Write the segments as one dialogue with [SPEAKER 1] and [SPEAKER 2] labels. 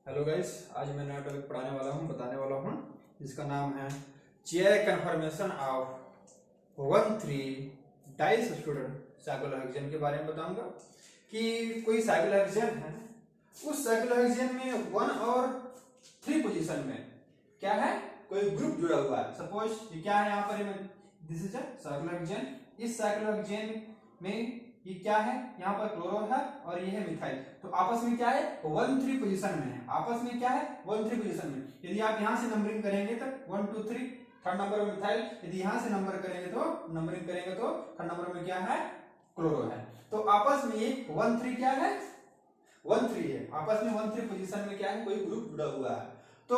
[SPEAKER 1] Hello guys, आज मैं नया टॉपिक पढ़ाने वाला हूँ, बताने वाला हूँ, जिसका नाम है चेयर कन्फर्मेशन ऑफ 1,3 डाइसब्स्टिट्यूटेड साइक्लोहेक्सेन के बारे में बताऊंगा कि कोई साइक्लोहेक्सेन है, उस साइक्लोहेक्सेन में 1 और 3 पोजीशन में क्या है, कोई ग्रुप जुड़ा हुआ है। सपोज ये क्या है, यहाँ पर दिस इज अ साइक्लोहेक्सेन। इस साइक्लोहेक्सेन में ये क्या है, यहाँ पर क्लोरो है और ये है मिथाइल। तो आपस में क्या है, 1,3 पोजीशन में है। आपस में क्या है, 1,3 पोजीशन में। यदि आप यहाँ से नंबरिंग करेंगे तो 1 2 3 थर्ड नंबर में मिथाइल। यदि यहाँ से नंबरिंग करेंगे तो थर्ड नंबर में क्या है, क्लोरो है। तो आपस में ये 1,3 क्या है, 1,3 है। आपस में 1,3 पोजीशन में क्या है, कोई ग्रुप जुड़ा हुआ है। तो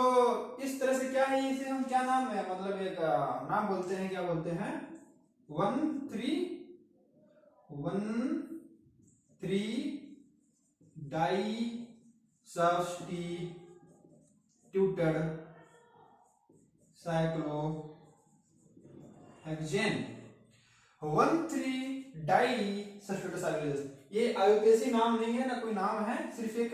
[SPEAKER 1] इस तरह से क्या है, इसे हम क्या नाम है, मतलब एक नाम बोलते हैं, क्या बोलते हैं, 1,3 डाइसब्स्टिट्यूटेड साइक्लोहेक्सेन। 1,3 डाइसब्स्टिट्यूटेड साइक्लोहेक्सेन, ये आयुर्वेदी नाम नहीं है ना, कोई नाम है, सिर्फ एक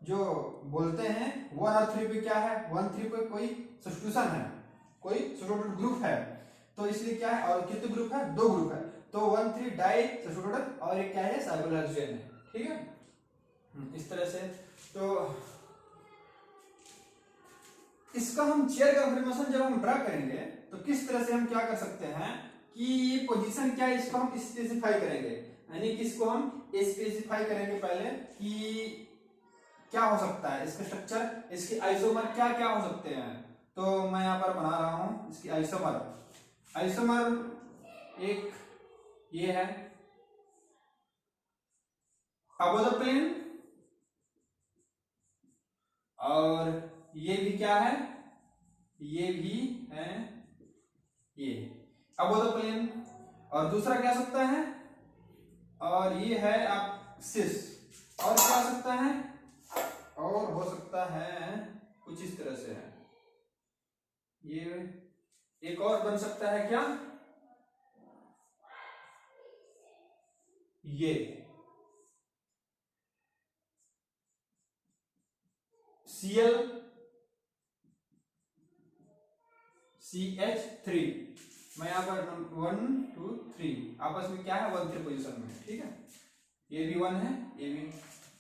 [SPEAKER 1] जो बोलते हैं 1 और 3 पे क्या है, 1,3 पे कोई सब्स्टिट्यूशन है, कोई सब्स्टिट्यूटेड ग्रुप है। तो इसलिए क्या है, और कितने ग्रुप है, 2 ग्रुप है। तो 1,3 डाइसब्स्टिट्यूटेड और एक क्या है, साइक्लोहेक्सेन है। ठीक है, इस तरह से। तो इसका हम चेयर कन्फर्मेशन जब हम ड्रा करेंगे तो किस तरह से हम क्या कर सकते हैं कि ये पोजीशन क्या है, इसको हम स्पेसिफाई करेंगे, यानी कि इसको हम स्पेसिफाई करेंगे पहले कि क्या हो सकता है इसका स्ट्रक्चर, इसके आइसोमर क्या क्या हो सकते हैं। तो मैं यहाँ पर बना रहा हूं इसकी आइसोमर एक ये है अबो द प्लेन, और ये भी क्या है, ये भी है ये अबो द प्लेन। और दूसरा क्या सकता है, और ये है आप सिस। और क्या हो सकता है, और हो सकता है कुछ इस तरह से है, ये एक और बन सकता है क्या, ये Cl CH3। मैं यहाँ पर 1 2 3 आपस में क्या है, 1,3 पोजीशन में है। ठीक है, ये भी 1 है, ये भी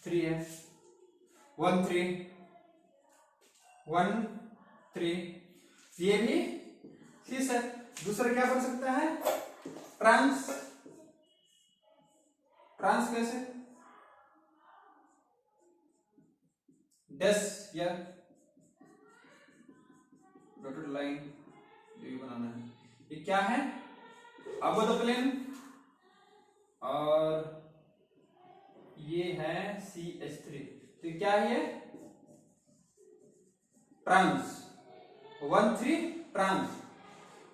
[SPEAKER 1] 3 है, 1 3 1 3, ये भी 6 है। दूसरा क्या बन सकता है, ट्रांस। ट्रांस कैसे, डैश या डॉटेड लाइन ये भी बनाना है। ये क्या है, अबो द प्लेन, और ये है CH3। तो क्या है, ट्रांस 1,3 ट्रांस।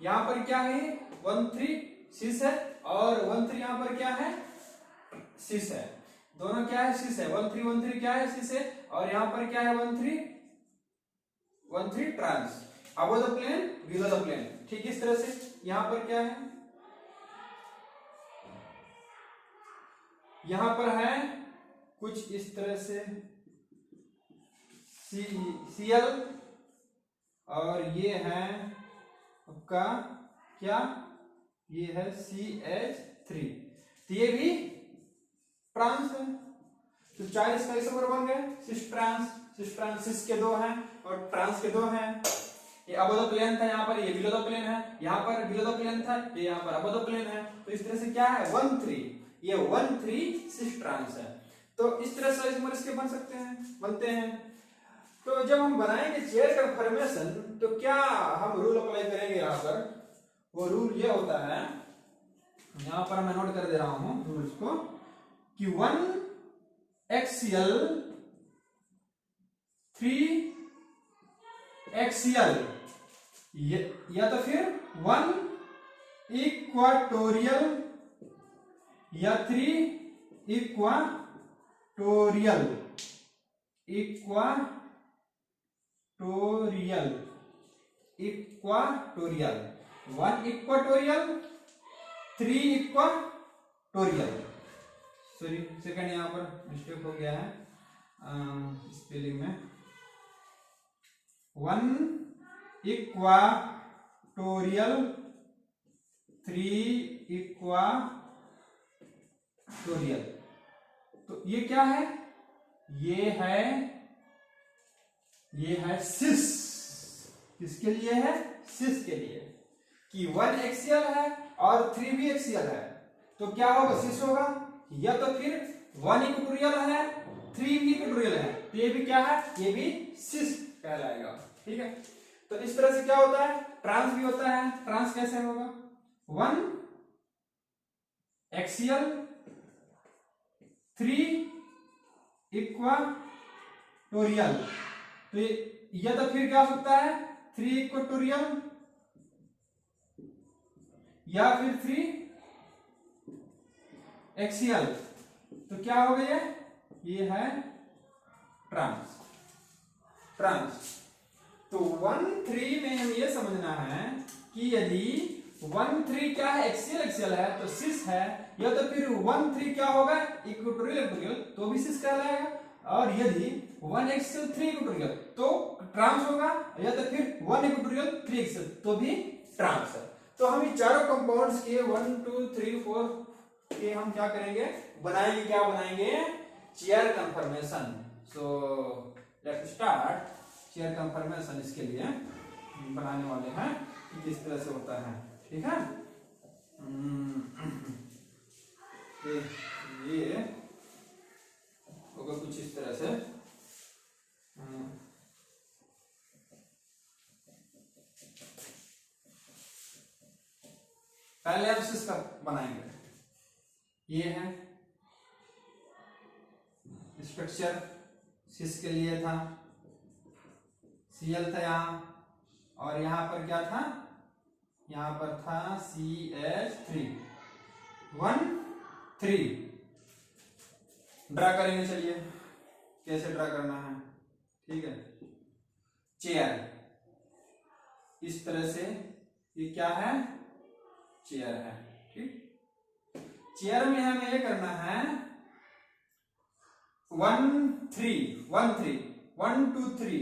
[SPEAKER 1] यहां पर क्या है, 1,3 सिस है, और 1,3 यहां पर क्या है, सिस है। दोनों क्या है, सिस है। 1,3 क्या है, सिस है, और यहां पर क्या है, 1,3 trans, above the plane below the plane. ठीक, इस तरह से यहां पर क्या है, यहां पर है कुछ इस तरह से Cl, और ये है आपका क्या, ये है CH3। तो ये भी ट्रांस है। तो 4 इसका आइसोमर बन गए, सिस ट्रांस। सिस के 2 हैं और ट्रांस के 2 हैं। ये अबो द प्लेन था, यहाँ पर ये बिलो द प्लेन है, यहाँ पर बिलो द प्लेन था, ये यहाँ पर अबो द प्लेन है। तो इस तरह से क्या है, 1,3, ये 1,3 सिस ट्रांस है। तो इस तरह से आइसोमर इसके बनते हैं। तो जब हम बनाएंगे चेयर कन्फर्मेशन तो क्या हम रूल अप्लाई करेंगे, यहाँ पर वो रूल ये होता है, यहाँ पर मैं नोट कर दे रहा हूं रूल्स को, कि 1 एक्सियल 3 एक्सियल, या तो फिर 1 इक्वाटोरियल या 3 equatorial. 1 equatorial 3 equatorial. Sorry, second यहाँ पर मिस्टेक हो गया है स्पेलिंग में। 1 इक्वाटोरियल, 3 इक्वाटोरियल। तो ये क्या है, ये है सिस। किसके लिए है, सिस के लिए, कि 1 एक्सियल है और 3 भी एक्सियल है, तो क्या होगा, सिस होगा। या तो फिर 1 इक्वेटोरियल है, 3 भी इक्वेटोरियल है, तो ये भी क्या है, ये भी सिस कहलाएगा। ठीक है, तो इस तरह से क्या होता है, ट्रांस भी होता है। ट्रांस कैसे होगा, 1 एक्सियल, 3 इक्वाटोरियल, तो ये तो फिर क्या हो सकता है, 3 इक्वेटोरियल या फिर 3 एक्सियल। तो क्या हो गया, ये है ट्रांस। तो 1 3 में हम ये समझना है कि यदि 1 3 क्या है, एक्सियल है तो सिस है, या तो फिर 1 3 क्या होगा, इक्वेटोरियल तो भी सिस कहलाएगा। और यदि 1 एक्सियल 3 इक्वेटोरियल तो ट्रांस होगा, या तो फिर 1 इक्वेटोरियल 3 एक्सियल तो भी ट्रांस है। तो हम ये चारों कंपाउंड्स के 1 2 3 4 के हम क्या करेंगे, बनाएंगे, क्या बनाएंगे, chair confirmation. So let's start chair confirmation. इसके लिए बनाने वाले हैं कि किस तरह से होता है। ठीक है, ये होगा कुछ इस तरह से। पहले आप इसका बनाएंगे, ये है स्ट्रक्चर, सिस के लिए था, Cl था यहां, और यहां पर क्या था, यहां पर था CH3 1 3। ड्रा करेंगे, चलिए कैसे ड्रा करना है। ठीक है, चेयर इस तरह से, ये क्या है, चेयर है। ठीक, चेयर में हमें ये करना है 1 3 1 3 1 2 3,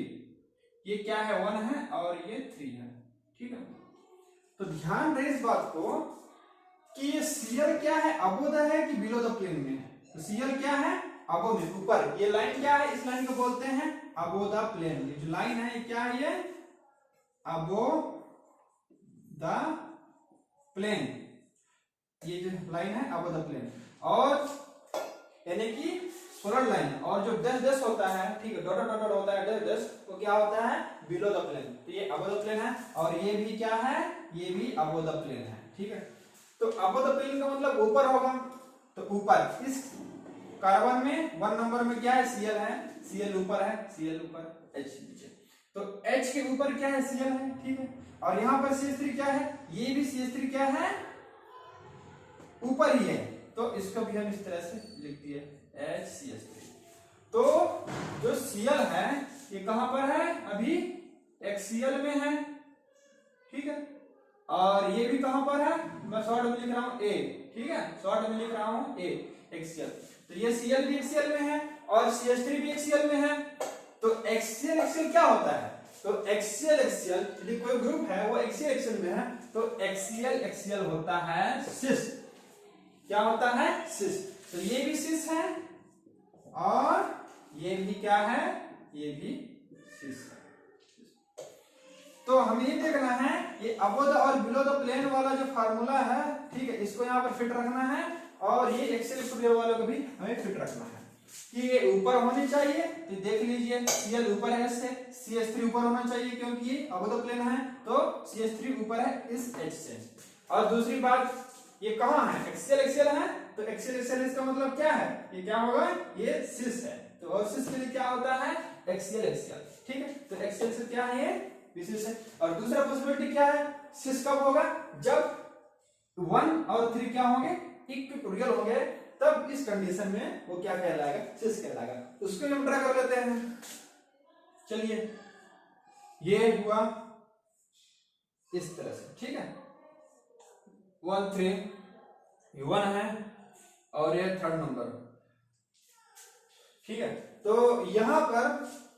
[SPEAKER 1] ये क्या है, 1 है और ये 3 है। ठीक है, तो ध्यान रहे इस बात को कि ये Cl क्या है, अबो द है कि बिलो द प्लेन में। तो Cl क्या है, अबो में, ऊपर। ये लाइन क्या है, इस लाइन को बोलते हैं अबो द प्लेन। ये जो लाइन है ये क्या है, ये अबो द प्लेन, ये जो लाइन है अबो द प्लेन। और यानी कि सोलर लाइन, और जो डैश होता है, ठीक है, डॉट होता है, डैश वो क्या होता है, बिलो द प्लेन। तो ये अबो द प्लेन है, और ये भी क्या है, ये भी अबो द प्लेन है। ठीक है, तो अबो द प्लेन का मतलब ऊपर होगा। तो ऊपर इस कार्बन में 1 नंबर में क्या है, Cl है, Cl ऊपर है, Cl ऊपर, H नीचे। तो H के ऊपर क्या है, Cl है। ठीक है, और यहां पर CH3 क्या है, ये भी CH3 क्या है, ऊपर ही है। तो इसको भी हम इस तरह से लिख दिए HCH3। तो जो Cl है ये कहां पर है, अभी एक्सियल में है। ठीक है, और ये भी कहां पर है, मैं शॉर्ट में लिख रहा हूं A। ठीक है, शॉर्ट में लिख रहा हूं A, एक्सियल। तो ये Cl भी एक्सियल में है और CH3 भी एक्सियल में है। तो एक्सियल क्या होता है, तो एक्सियल यदि कोई ग्रुप है वो एक्सियल में है, तो एक्सियल होता है सिस। क्या होता है, सिस। तो ये भी सिस है और ये भी क्या है, ये भी सिस है। तो हमें ये देखना है ये अबो द और बिलो द प्लेन वाला जो फार्मूला है, ठीक है, इसको यहाँ पर फिट रखना है, और ये एक्सियल वालों को भी हमें फिट रखना है कि ये ऊपर होनी चाहिए। तो देख लीजिए Cl ऊपर है इससे, CH3 ऊपर होना चाहिए क्योंकि ये अबो द प्लेन है, तो CH3 ऊपर है इस H से। और दूसरी बात, ये कहाँ है, एक्सियल है, तो एक्सियल इसका मतलब क्या है, ये क्या होगा, ये सिस है। तो और सिस के लिए क्या होता है, एक्सियल। ठीक है, तो एक्सियल से क्या है, ये विशेष है। और दूसरा पॉसिबिलिटी क्या है, सिस कब होगा, जब 1 और 3 क्या होंगे, इक्विटोरियल होंगे, तब इस कंडीशन में वो क्या कहलाएगा, सिस कहलाएगा। उसको हम ट्राई कर लेते हैं। चलिए, ये हुआ इस तरह से। ठीक है, 1 3 1 है और ये 3rd नंबर। ठीक है, तो यहाँ पर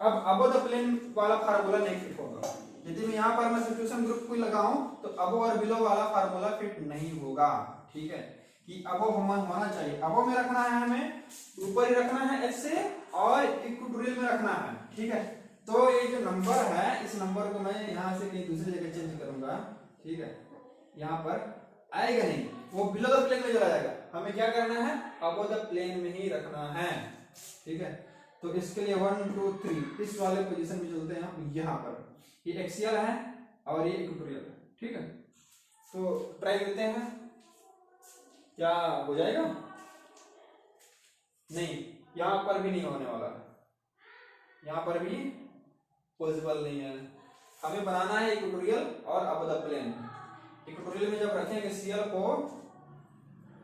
[SPEAKER 1] अब अबो द प्लेन वाला फार्मूला नहीं फिट होगा। यदि मैं यहाँ पर मैं सब्स्टिट्यूशन ग्रुप को लगाऊं तो अबो और बिलो वाला फार्मूला फिट नहीं होगा। ठीक है, कि अबो होना चाहिए, अबो में रखना है हमें, ऊपर ही रखना है एच से, और इक्वेटोरियल में रखना है। ठीक है, तो ये जो नंबर है इस नंबर को मैं यहाँ से कहीं दूसरी जगह चेंज करूंगा। ठीक है, यहाँ पर आएगा नहीं, वो बिलो द प्लेन में चला जाएगा। हमें क्या करना है, अबो द प्लेन में ही रखना है। ठीक है, तो इसके लिए 1 2 3 इस वाले पोजीशन में चलते हैं हम। यहाँ पर ये एक्सियल है और ये इक्वेटोरियल है। ठीक है, तो ट्राई करते हैं, क्या हो जाएगा? नहीं, यहां पर भी नहीं होने वाला, यहां पर भी पॉसिबल नहीं है। हमें बनाना है इक्वेटोरियल और अबो द प्लेन। इक्वेटोरियल में जब रखेंगे सीएल को,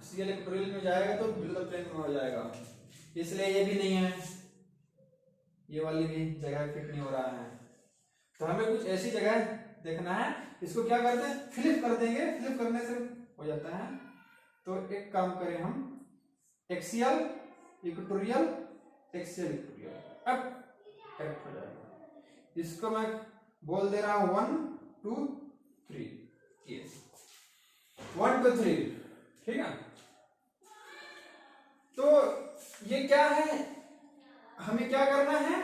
[SPEAKER 1] सीएल इक्वेटोरियल में जाएगा तो बिलो द प्लेन में हो जाएगा, इसलिए ये भी नहीं है, ये वाली भी जगह फिट नहीं हो रहा है। तो हमें कुछ ऐसी जगह देखना है, इसको क्या करते हैं, फ्लिप कर देंगे, फ्लिप करने से हो जाता है। तो एक काम करें हम, एक्सियल इक्वेटोरियल एक्सियल इक्वेटोरियल, अब करेक्ट हो जाएगा। इसको मैं बोल दे रहा हूं 1 2 3, ये 1 2 3। ठीक है, तो ये क्या है, हमें क्या करना है,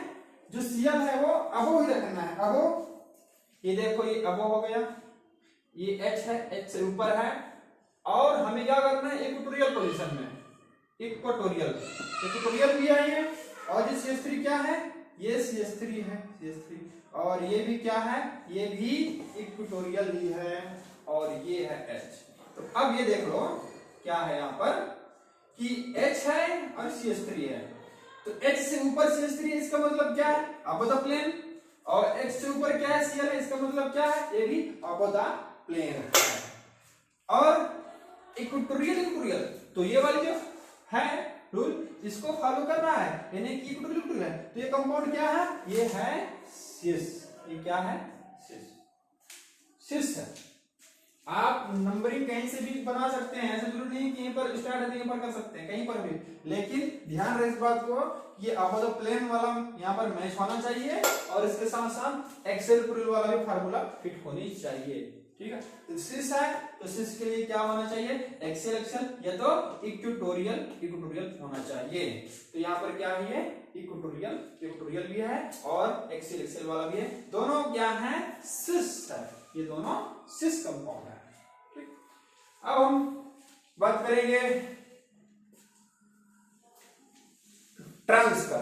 [SPEAKER 1] जो सीएल है वो अबो ही रखना है। अबो, ये देखो ये अबो हो गया, ये एच है, एच से ऊपर है, और हमें क्या करना है, इक्वेटोरियल पोजीशन में, इक्वेटोरियल इक्वेटोरियल भी है ये, और ये CH3 क्या है, ये CH3 है, CH3, और ये भी क्या है, ये भी इक्वेटोरियल ही है, और ये है H। तो अब ये देख लो क्या है यहाँ पर कि H है और CH3 है, तो H से ऊपर CH3 है, इसका मतलब क्या है, अबो द प्लेन, और H से ऊपर क्या है, Cl है, इसका मतलब क्या है, ये भी अबो द प्लेन है। और इक्वेटोरियल इक्वेटोरियल, तो ये वाली जो है रूल, इसको फॉलो करना है, यानी कि इक्वेटोरियल इक्वेटोरियल है, तो ये कंपाउंड क्या है, ये है सिस, ये क्या है, सिस, सिस है। आप नंबरिंग कहीं से भी बना सकते हैं, ऐसा जरूरी नहीं कि यहीं पर स्टार्ट है तो यहीं पर कर सकते हैं, कहीं पर भी, लेकिन ध्यान रहे इस बात को, ये अबो द प्लेन वाला यहाँ पर मैच होना चाहिए, और इसके साथ साथ एक्सेल इक्वेटोरियल वाला भी फार्मूला फिट होनी चाहिए। ठीक है, तो सिस है, तो सिस के लिए क्या होना चाहिए, एक्सेल एक्सेल या तो इक्वेटोरियल इक्वेटोरियल होना चाहिए। तो यहाँ पर क्या है, इक्वेटोरियल इक्वेटोरियल भी है और एक्सेल एक्सेल वाला भी है, दोनों क्या है, सिस है, ये दोनों सिस कंपाउंड है। ठीक, अब हम बात करेंगे ट्रांस का,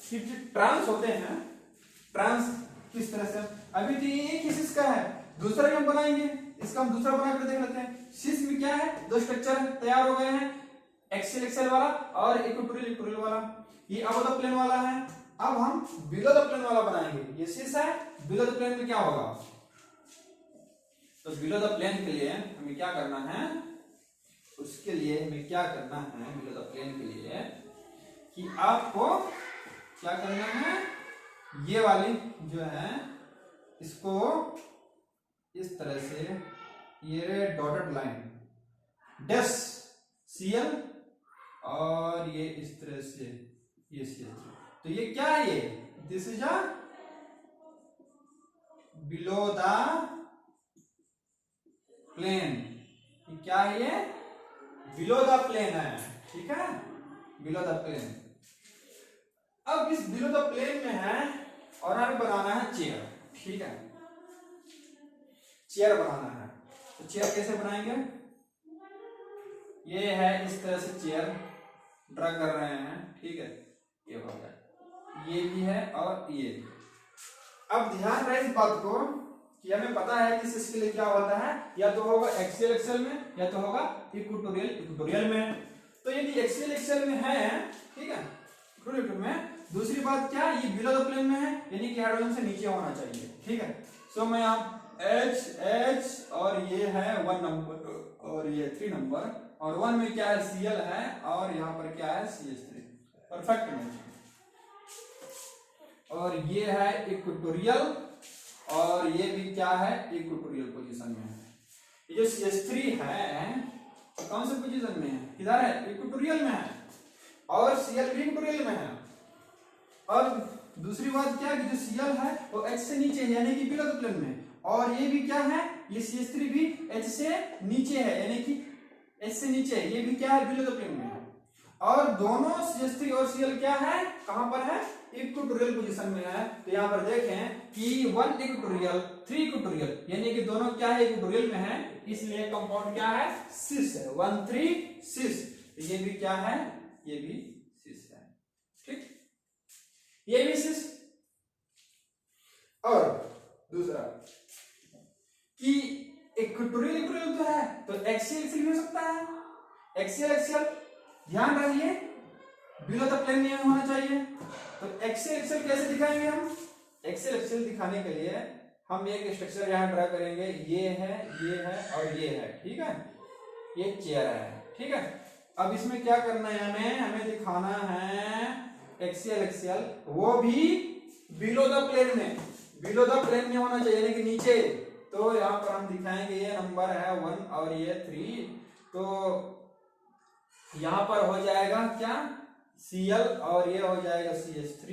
[SPEAKER 1] कि ट्रांस होते हैं, ट्रांस किस तरह से, अभी तो ये एक ही सिस का है, दूसरा हम बनाएंगे, इसका हम दूसरा बनाकर देख लेते हैं। सिस में क्या है, दो स्ट्रक्चर तैयार हो गए हैं, एक्सेल एक्सेल वाला और इक्वेटोरियल इक्वेटोरियल वाला, ये अबो द प्लेन वाला है। अब हम बिलो द प्लेन वाला बनाएंगे, ये सिस है, बिलो द प्लेन में क्या होगा, तो बिलो द प्लेन के लिए हमें क्या करना है, उसके लिए हमें क्या करना है, बिलो द प्लेन के लिए कि आपको क्या करना है, ये वाली जो है इसको इस तरह से, ये डॉटेड लाइन डैश Cl, और ये इस तरह से ये Cl, तो ये क्या है, ये this is a below the plane, ये क्या है, ये बिलो द प्लेन है। ठीक है, बिलो द प्लेन। अब इस बिलो द प्लेन में है और हमें बनाना है चेयर। ठीक है, चेयर बनाना है, तो चेयर कैसे बनाएंगे, ये है इस तरह से चेयर ड्रा कर रहे हैं। ठीक है, ये हो गया, ये भी है और ये भी। अब ध्यान रहे इस बात को कि हमें पता है कि इसके लिए क्या होता है, या तो होगा एक्सेल एक्सेल में या तो होगा इक्वेटोरियल इक्वेटोरियल में। तो यदि एक्सेल एक्सेल में है, ठीक है, इक्वेटोरियल में, दूसरी बात क्या, ये बिलो द प्लेन में है, यानी कि हाइड्रोजन से नीचे होना चाहिए। ठीक है, सो मैं आप H H और ये है 1 नंबर और ये 3 नंबर, और 1 में क्या है, Cl है, और यहाँ पर क्या है, CH3, परफेक्ट मैच। और ये है इक्वेटोरियल, और ये भी क्या है, इक्वेटोरियल पोजीशन में है। ये जो CH3 है कौन से पोजीशन में है, किधर है, इक्वेटोरियल में है, और Cl भी इक्वेटोरियल में है। और दूसरी बात क्या है कि जो Cl है वो H से नीचे है यानी कि बिलो द प्लेन में, और ये भी क्या है, ये CH3 भी H से नीचे है यानी कि H से नीचे है, ये भी क्या है, बिलो द प्लेन में है। और दोनों CH3 और Cl क्या है, कहां पर है, इक्वेटोरियल पोजीशन में है। तो यहाँ पर देखें कि 1 इक्वेटोरियल 3 इक्वेटोरियल यानी कि दोनों क्या है, इक्वेटोरियल में है, इसलिए कंपाउंड क्या है, सिस है, 1 3 सिस। ये भी क्या है, ये भी सिस है, ठीक, ये भी सिस। और दूसरा कि इक्वेटोरियल इक्वेटोरियल तो है तो एक्सियल एक्सियल भी हो सकता है, एक्सियल एक्सियल ध्यान रखिए बिलो द प्लेन नहीं होना चाहिए। तो एक्सियल एक्सियल कैसे दिखाएंगे हम, एक्सियल एक्सियल दिखाने के लिए हम एक स्ट्रक्चर यहाँ ड्रा करेंगे, ये है और ये है, ठीक है, ये चेयर है, ठीक है। अब इसमें क्या करना है, हमें दिखाना है एक्सियल एक्सियल, वो भी बिलो द प्लेन में, बिलो द प्लेन में होना चाहिए यानी कि नीचे। तो यहाँ पर हम दिखाएंगे ये नंबर है 1 और ये 3, तो यहाँ पर हो जाएगा क्या, Cl और ये हो जाएगा CH3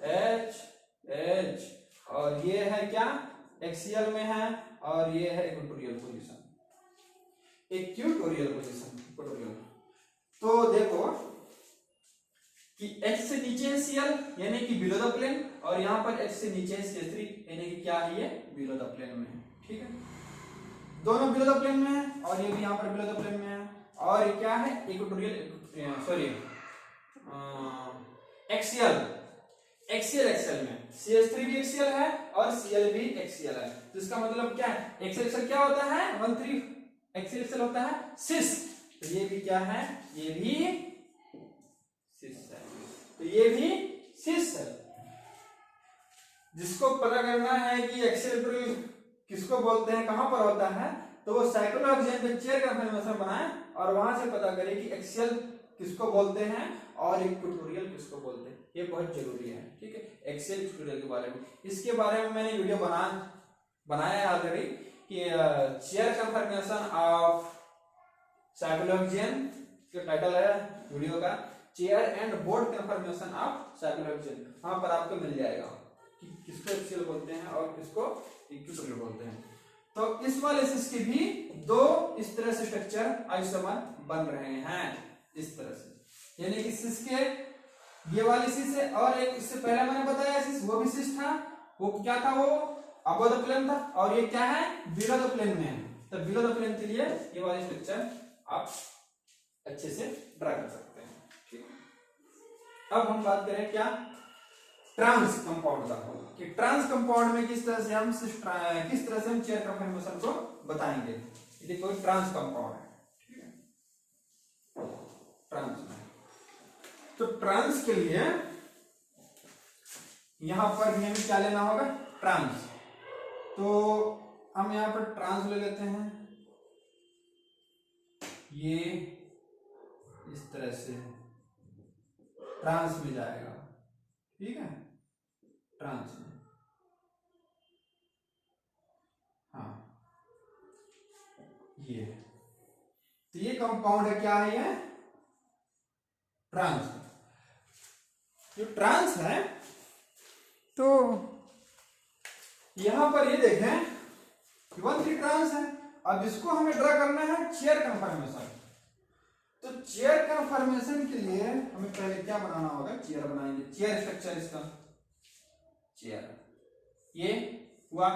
[SPEAKER 1] H H, और ये है क्या, एक्सियल में है, और ये है equatorial position, equatorial position, equatorial. तो देखो कि H से नीचे है Cl यानी कि बिलो द प्लेन, और यहाँ पर H से नीचे है CH3 यानी कि क्या है, ये बिलो द प्लेन में है, ठीक है, दोनों बिलो द प्लेन में है, और ये भी यहाँ पर बिलो द प्लेन में है। और ये क्या है, equatorial sorry axial, axial axial में CH3 भी एक्सियल है और Cl भी एक्सियल है, तो इसका मतलब क्या है, एक्सियल एक्सियल क्या होता है, 1 3 एक्सियल एक्सियल होता है सिस, तो ये भी क्या है, ये भी सिस है, तो ये भी सिस है। जिसको पता करना है कि एक्सियल किसको बोलते हैं, कहां पर होता है, तो वो साइक्लोहेक्सेन पे चेयर का फॉर्मेशन बनाए और वहां से पता करें कि एक्सियल किसको बोलते हैं और इक्वेटोरियल किसको बोलते हैं, ये बहुत जरूरी है, ठीक है, एक्सियल इक्वेटोरियल के बारे में। इसके बारे में मैंने वीडियो बनाया है ऑलरेडी कि चेयर कन्फर्मेशन ऑफ साइक्लोहेक्सेन, जो टाइटल है वीडियो का, chair and board confirmation of cyclohexane, वहां पर आपको मिल जाएगा कि किसको एक्सियल बोलते हैं और किसको इक्वेटोरियल बोलते हैं। तो इस वाले सिस के भी दो इस तरह से स्ट्रक्चर आइसोमर बन रहे हैं, इस तरह से, यानी कि सिस के ये वाली सिस है, और एक इससे पहले मैंने बताया सिस, वो भी सिस था, वो क्या था, वो अबव द प्लेन था, और ये क्या है, बिलो द प्लेन में है। तो बिलो द प्लेन के लिए ये वाली स्ट्रक्चर आप अच्छे से ड्रा कर सकते हैं, ठीक है। अब हम बात करें क्या, ट्रांस कंपाउंड का, कि ट्रांस कंपाउंड में किस तरह से हम चेयर कन्फर्मेशन को बताएंगे। देखो ट्रांस कंपाउंड है, ठीक है, ट्रांस में, तो ट्रांस के लिए यहां पर हमें क्या लेना होगा, ट्रांस। तो हम यहां पर ट्रांस ले लेते हैं, ये इस तरह से ट्रांस में जाएगा, ठीक है, ट्रांस में, हाँ ये, तो ये कंपाउंड है, क्या है ये, ट्रांस। जो ट्रांस है तो यहां पर ये देखें कि 1 3 ट्रांस है। अब इसको हमें ड्रा करना है चेयर कन्फर्मेशन। तो चेयर कन्फर्मेशन के लिए हमें पहले क्या बनाना होगा, चेयर बनाएंगे, चेयर स्ट्रक्चर इसका, चेयर ये हुआ,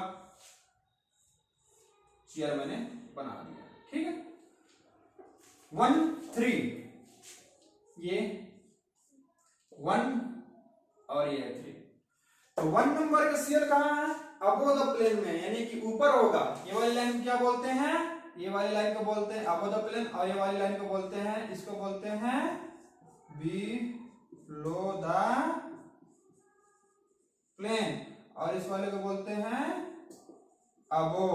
[SPEAKER 1] चेयर मैंने बना दिया, ठीक है, 1 3 ये 1 और ये 3। तो 1 नंबर का Cl कहां है, अबव द प्लेन में, यानी कि ऊपर होगा। ये वाली लाइन क्या बोलते हैं, ये वाली लाइन को बोलते हैं अबव द प्लेन, और ये वाली लाइन को बोलते हैं, इसको बोलते हैं बिलो द प्लेन, और इस वाले को बोलते हैं अबव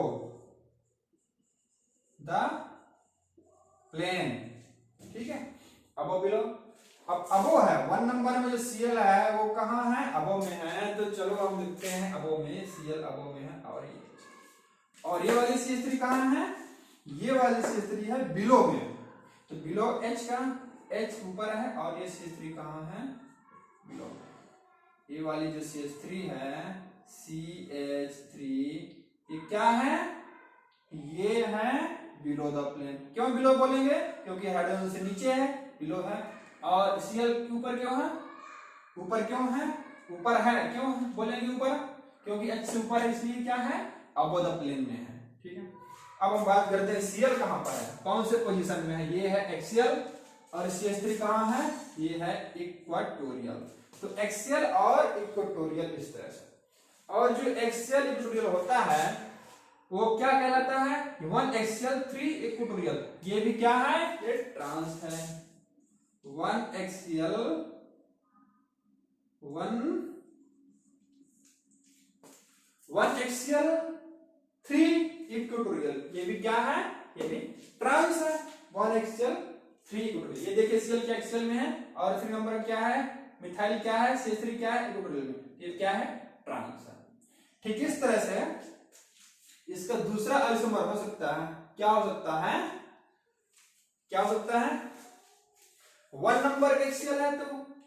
[SPEAKER 1] द प्लेन, ठीक है, अबव बिलो। अब अबव है, 1 नंबर में जो Cl है वो कहां है, अबव में है, तो चलो हम लिखते हैं अबव में, Cl अबव में है, और ये वाली CH3 कहां है, ये वाली CH3 है बिलो में, तो बिलो H का H ऊपर है, और ये CH3 कहां है, बिलो में, ये वाली जो CH3 है, CH3, ये क्या है? ये है बिलो द प्लेन। क्यों बिलो बोलेंगे? क्योंकि हाइड्रोजन से नीचे है, बिलो है। और Cl के ऊपर क्यों है? ऊपर क्यों है? ऊपर है, क्यों बोलेंगे ऊपर? क्योंकि H से ऊपर है, इसलिए क्या है? अबव द प्लेन में है। ठीक है, अब हम बात करते हैं Cl कहां पर है, कौन से पोजीशन में है? ये है एक्सियल और CH3 कहां है? ये है इक्वाटोरियल। तो एक्सियल और इक्वाटोरियल इस तरह से। और जो एक्सियल इक्वाटोरियल होता है वो क्या कहलाता है? 1 एक्सियल 3 इक्वाटोरियल। ये भी क्या है? ये ट्रांस है। 1 एक्सियल 1 एक्सियल 3 इक्वाटोरियल, ये भी क्या है? ये भी ट्रांस है। 1 एक्सियल 3 इक्वाटोरियल। ये देखिए Cl क्या एक्सियल में है और 3 नंबर क्या है? मिथाइल क्या है? CH3 क्या है? इक्वाटोरियल में। ये क्या है? ट्रांस है। ठीक इस तरह से इसका दूसरा आइसोमर हो सकता है, क्या हो सकता है? क्या हो सकता है? 1 नंबर एक्सियल है तो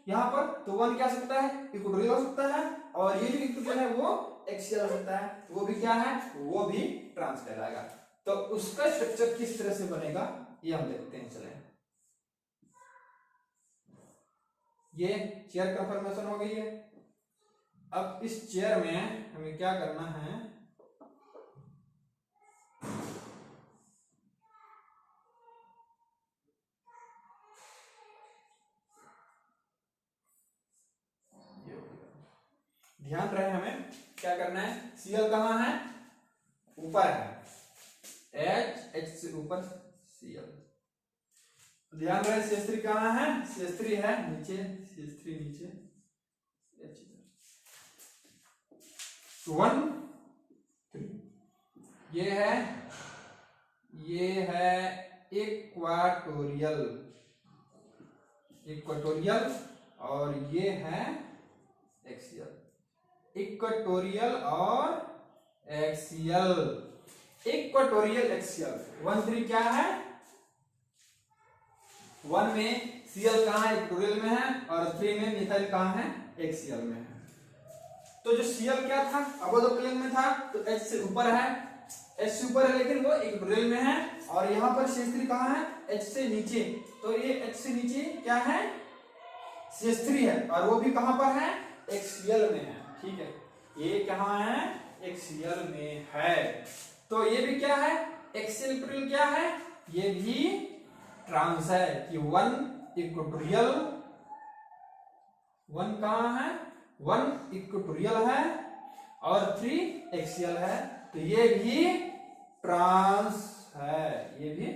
[SPEAKER 1] यहां पर तो 1 क्या हो सकता है? इक्वाटोरियल हो सकता है। और ये जो इक्वाटोरियल है वो एक्सियल हो सकता है, वो भी क्या है? वो भी ट्रांस कहलाएगा। तो उसका स्ट्रक्चर किस तरह से बनेगा ये हम देखते हैं। चलें, ये चेयर का फॉर्मेशन हो गई है। अब इस चेयर में हमें क्या करना है? ध्यान रहे हमें क्या करना है? Cl कहां है? ऊपर है, H से ऊपर Cl। ध्यान रहे CH3 कहां है? CH3 है नीचे, CH3 नीचे, H 1 3। ये है इक्वाटोरियल, इक्वाटोरियल और ये है एक्सियल। इक्वाटोरियल और एक्सियल, इक्वाटोरियल एक्सियल। 1 3 क्या है? 1 में Cl कहां है? इक्वाटोरियल में है और 3 में मिथाइल कहां है? एक्सियल में है। तो जो Cl क्या था? अबव द प्लेन में था, तो H से ऊपर है, H से ऊपर है लेकिन वो इक्वाटोरियल में है। और यहां पर CH3 कहां है? H से नीचे, तो ये H से नीचे क्या है? CH3 है और वो भी कहां पर है? एक्सियल में है। ठीक है, ये कहां है? एक्सियल में है। तो ये भी क्या है? एक्सियल इक्वाटोरियल क्या है? ये भी ट्रांस है कि 1 इक्वाटोरियल, 1 कहां है? 1 इक्वाटोरियल है और 3 एक्सियल है। तो ये भी ट्रांस है, ये भी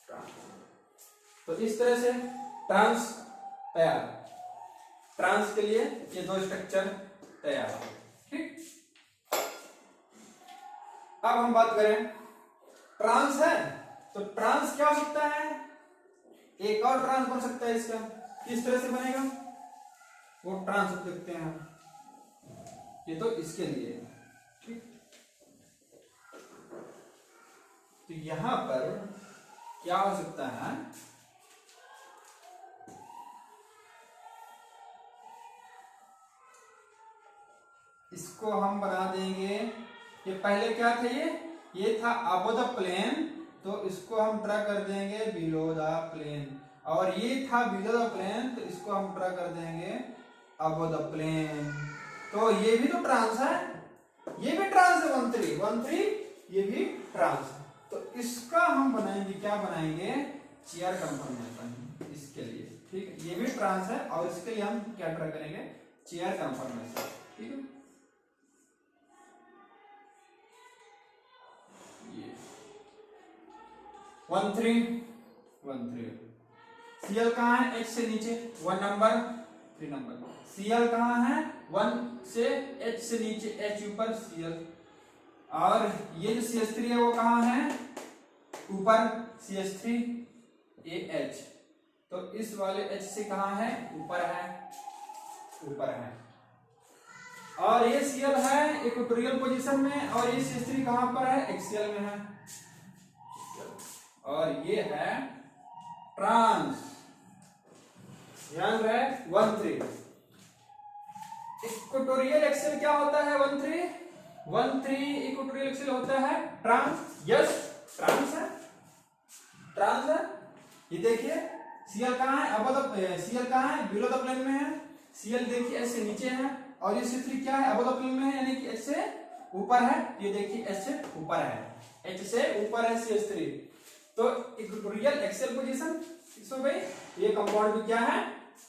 [SPEAKER 1] ट्रांस। तो इस तरह से ट्रांस तैयार, ट्रांस के लिए ये 2 स्ट्रक्चर तैयार है। ठीक, अब हम बात करें ट्रांस है तो ट्रांस क्या हो सकता है? एक और ट्रांस बन सकता है इसका, किस तरह से बनेगा वो ट्रांस देखते हैं हम। ये तो इसके लिए है। ठीक, तो यहां पर क्या हो सकता है? इसको हम बना देंगे, ये पहले क्या थे? ये था अबव द प्लेन, तो इसको हम ड्रा कर देंगे बिलो द प्लेन। और ये था बिलो द प्लेन, तो इसको हम ड्रा कर देंगे अबव द प्लेन। तो ये भी तो ट्रांस है, ये भी ट्रांस है। 1 3 ये भी ट्रांस है। तो इसका हम बनाएंगे, क्या बनाएंगे? चेयर कन्फर्मेशन इसके लिए। ठीक है, ये भी ट्रांस है और इसके लिए हम क्या ड्रा करेंगे? Chair conformation. ठीक है, 1 3 1 3। Cl कहां है? H से नीचे 1 नंबर 3 नंबर। Cl कहां है? 1 से H से नीचे, H ऊपर Cl। और ये जो CH3 है वो कहां है? ऊपर CH3 ये H। तो इस वाले H से कहां है? ऊपर है, ऊपर है। और ये Cl है इक्वेटोरियल पोजीशन में और ये CH3 कहां पर है? एक्सियल में है। और ये है ट्रांस। ध्यान रहे 1 3। इक्वेटोरियल एक्सेल क्या होता है 13 इक्वेटोरियल एक्सेल होता है ट्रांस। यस ट्रांस है, ट्रांस है। ये देखिए सीएल कहाँ है, अब सीएल कहाँ है, बिलो द प्लेन में है। सीएल देखिए एच से नीचे है और ये C3 क्या है, अब द प्लेन में है, यानी कि एच से ऊपर है। ये देखिए एच से ऊपर है, एच से ऊपर है CH3। तो इक्वेटोरियल एक्सेल पोजीशन इसमें भाई ये कंपाउंड भी क्या है,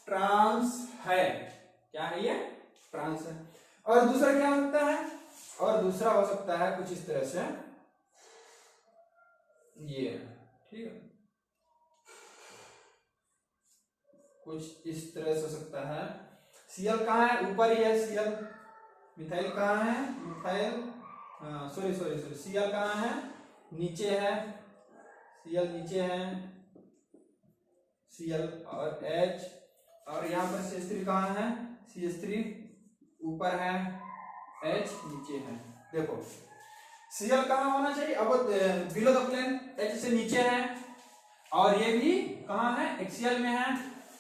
[SPEAKER 1] ट्रांस है। क्या है ये, ट्रांस है। और दूसरा क्या हो सकता है, और दूसरा हो सकता है कुछ इस तरह से, ये ठीक है, कुछ इस तरह से हो सकता है। सीएल कहाँ है, ऊपर ही है सीएल। मिथाइल कहाँ है, methyl sorry sorry sorry CL कहाँ है, नीचे है। सीएल नीचे है, सीएल और H, और यहाँ पर CH3 कहाँ है, CH3 ऊपर है, H नीचे है। देखो सीएल कहाँ होना चाहिए, अब बिलो द प्लेन, H से नीचे है, और ये भी कहाँ है, एक्सियल में है,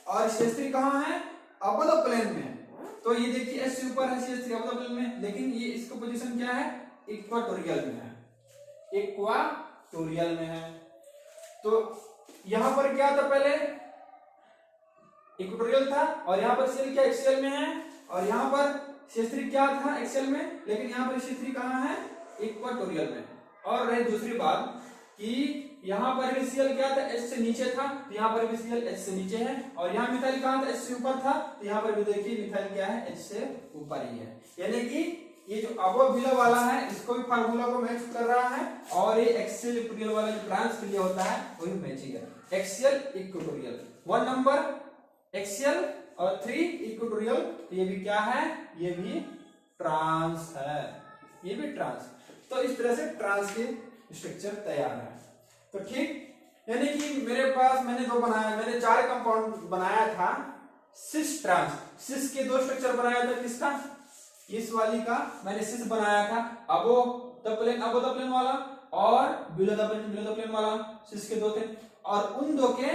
[SPEAKER 1] और CH3 कहाँ है, अब द प्लेन में। तो ये देखिए H से ऊपर है, CH3 अब द प्लेन में, लेकिन ये इसका पोजीशन क्या है, इक्वाटोरियल में है, इक्वाटोरियल में है। तो यहां पर क्या था, पहले इक्वेटोरियल था, और यहां पर सीएल क्या एक्सियल में है, और यहां पर CH3 क्या था, एक्सियल में, लेकिन यहां पर CH3 कहां है, इक्वाटोरियल में। और रही दूसरी बात कि यहां पर भी सीएल क्या था, H से नीचे था, तो यहां पर भी सीएल H से नीचे है, और यहां मिथाइल कहां था, H से ऊपर था, तो यहां पर भी देखिए मिथाइल क्या है, H से ऊपर ही है। यानी कि ये जो अबव बिलो वाला है इसको भी फार्मूला को मैच कर रहा है, और ये एक्सियल इक्वेटोरियल वाला जो ट्रांस के लिए होता है वही मैचिंग है। एक्सियल इक्वेटोरियल 1 नंबर एक्सियल और 3 इक्वेटोरियल, ये भी क्या है, ये भी ट्रांस है, ये भी ट्रांस। तो इस तरह से ट्रांस के स्ट्रक्चर तैयार है। तो ठीक, यानी कि मेरे पास मैंने 4 कंपाउंड बनाया था सिस ट्रांस। सिस के 2 स्ट्रक्चर बनाया था, किसका, इस वाली का मैंने सिस बनाया था, अबो द प्लेन वाला, और बिलो द प्लेन वाला, सिस के 2 थे, और उन दो के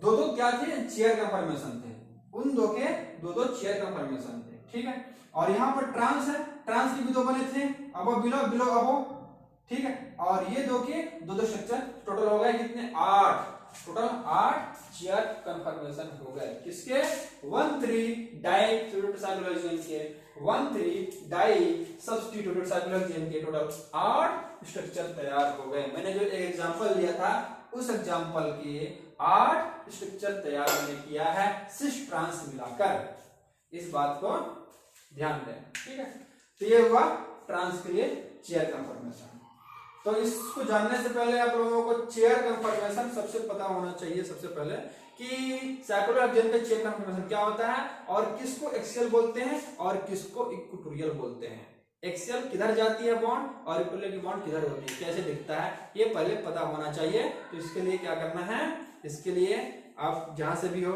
[SPEAKER 1] दो क्या थे, चेयर कंफर्मेशन थे, उन दो के दो चेयर कंफर्मेशन थे, ठीक है। और यहाँ पर ट्रांस है, ट्रांस के भी 2 बने थे, अबो बिलो अबो, ठीक है। और ये दो के दो स्ट्रक्चर, टोटल हो गए कितने, 8, टोटल 8 चेयर कंफर्मेशन हो गए, किसके, 1,3 डाई सब्स्टिट्यूटेड के, 1,3 डाई सब्स्टिट्यूटेड साइक्लोहेक्सेन के टोटल 8 स्ट्रक्चर तैयार हो गए। मैंने जो एक एग्जांपल लिया था उस एग्जांपल के 8 स्ट्रक्चर तैयार मैंने किया है सिस ट्रांस मिलाकर, इस बात को ध्यान दें, ठीक है। तो ये हुआ ट्रांस के लिए चेयर कंफर्मेशन। तो इसको जानने से पहले आप लोगों को चेयर कंफर्मेशन सबसे पता होना चाहिए, सबसे पहले कि साइक्लोहेक्सेन का चेयर कंफर्मेशन क्या होता है, और किसको एक्सियल बोलते हैं और किसको इक्वेटोरियल बोलते हैं। एक्सियल किधर जाती है बॉन्ड, और इक्वेटोरियल की बॉन्ड किधर होती है, कैसे दिखता है, ये पहले पता होना चाहिए। तो इसके लिए क्या करना है, इसके लिए आप जहां से भी हो,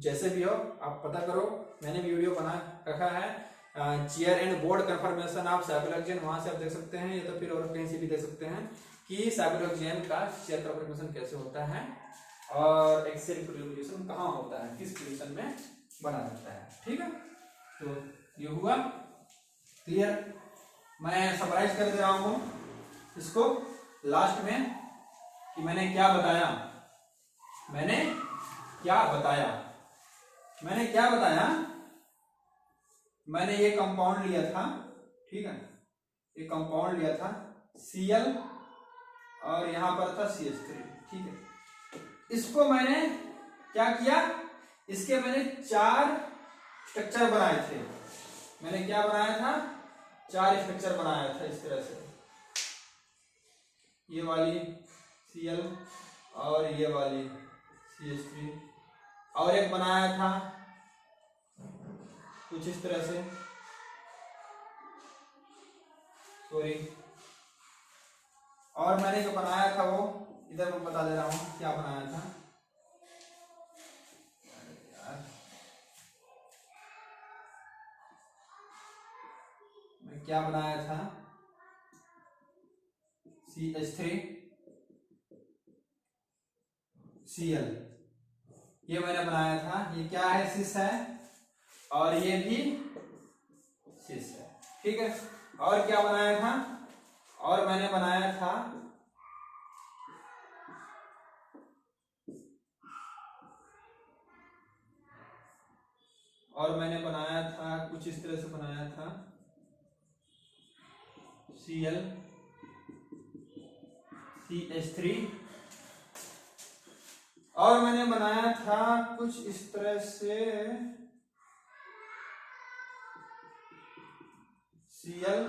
[SPEAKER 1] जैसे भी हो, आप पता करो। मैंने वीडियो बना रखा है chair and board confirmation of cyclohexane, वहां से आप देख सकते हैं, या तो फिर और कहीं से भी देख सकते हैं कि साइक्लोहेक्सेन का चेयर कंफर्मेशन कैसे होता है, और एक्सियल पोजीशन कहाँ होता है, किस पोजीशन में बना रहता है, ठीक है। तो ये हुआ क्लियर। मैं समराइज कर दे रहा हूं इसको लास्ट में कि मैंने क्या बताया, मैंने क्या बताया। मैंने ये कंपाउंड लिया था, ठीक है, ये कंपाउंड लिया था Cl, और यहां पर था CH3, ठीक है। इसको मैंने क्या किया, इसके मैंने 4 स्ट्रक्चर बनाए थे। मैंने क्या बनाया था, 4 स्ट्रक्चर बनाया था इस तरह से, ये वाली Cl और ये वाली CH3, और एक बनाया था कुछ इस तरह से, सॉरी, और मैंने जो बनाया था वो इधर मैं बता दे रहा हूं क्या बनाया था। मैं क्या बनाया था, CH3 Cl, ये मैंने बनाया था। ये क्या है, सिस है, और ये भी 6 है। ठीक है, और क्या बनाया था, और मैंने बनाया था कुछ इस तरह से बनाया था Cl CH3, और मैंने बनाया था कुछ इस तरह से Cl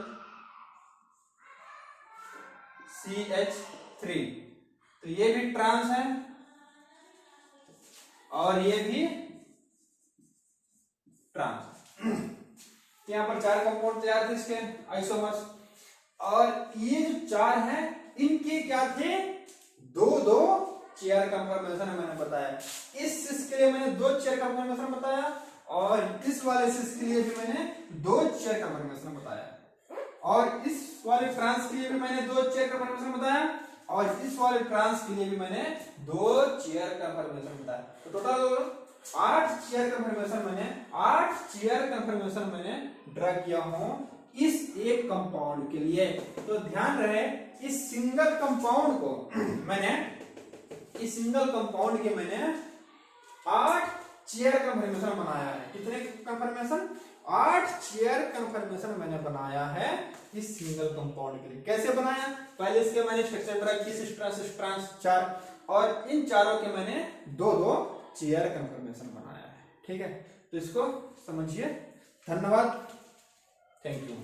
[SPEAKER 1] CH3। तो ये भी ट्रांस है और ये भी ट्रांस। यहाँ पर 4 कंपाउंड तैयार थे इसके आइसोमर्स, और ये जो 4 हैं इनके क्या थे, दो चेयर कंफर्मेशन मैंने बताया। इस सिस के लिए मैंने 2 चेयर कंफर्मेशन बताया, और इस वाले सिस के लिए भी मैंने 2 चेयर कंफर्मेशन बताया, और इस वाले ट्रांस के लिए भी मैंने 2 चेयर कंफर्मेशन बताया, और इस वाले ट्रांस के लिए भी मैंने 2 चेयर कंफर्मेशन बताया। तो टोटल 8 चेयर कंफर्मेशन मैंने ड्रा किया हूं इस एक कंपाउंड के लिए। तो ध्यान रहे, इस सिंगल कंपाउंड के मैंने 8 चेयर कंफर्मेशन बनाया है। कितने कंफर्मेशन? 8 चेयर कंफर्मेशन मैंने बनाया है इस सिंगल कंपाउंड के लिए। कैसे बनाया? पहले इसके मैंने स्ट्रक्चर ड्रा की, सिस ट्रांस 4, और इन चारों के मैंने 2 चेयर कंफर्मेशन बनाया है। ठीक है, तो इसको समझिए। धन्यवाद, थैंक यू।